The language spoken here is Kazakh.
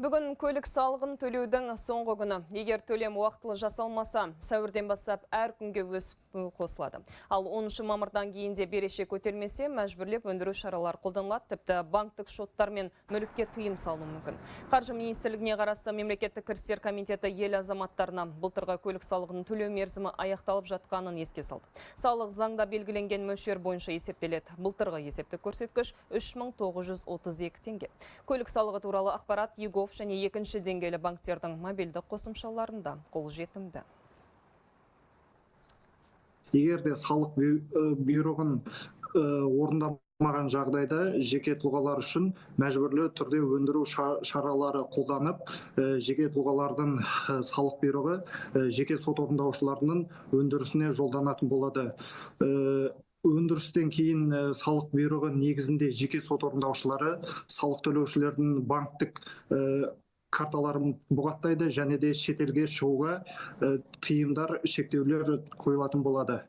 Бүгін көлік салығын төлеудің соңғы күні. Егер төлем уақытылы жасалмаса, сәуірден бастап әр күнге өсіп қосылады. Ал 10 мамырдан кейін де берешек көтермесе, мәжбүрлеп өндіру шаралар қолданылады, тіпті банктік шоттар мен мүлікке тыйым салу мүмкін. Қаржы министрлігіне қарасты мемлекеттік кірістер комитеті ел азаматтарына былтырғы көлік салығының төлеу мерзімі аяқталып жатқанын еске салды. Салық заңда белгіленген мөлшер бойынша есептеледі. Былтырғы есептік көрсеткіш 3932 теңге. Көлік салығы туралы ақпарат егов және екінші деңгейлі банктердің мобильді қосымшаларында қолжетімді. Егер де салық бұйрығын орындамаған жағдайда жеке тұлғалар үшін мәжбүрлі түрде өндіру шаралары қолданып, жеке тұлғалардың салық бұйрығы жеке сот орындаушыларының өндірісіне жолданатын болады. Өндірістен кейін салық бұйрығы негізінде жеке сот орындаушылары салық төлеушілердің банктік карталарын бұғаттайды және де шетелге шығуға тыйымдар, шектеулер қойылатын болады.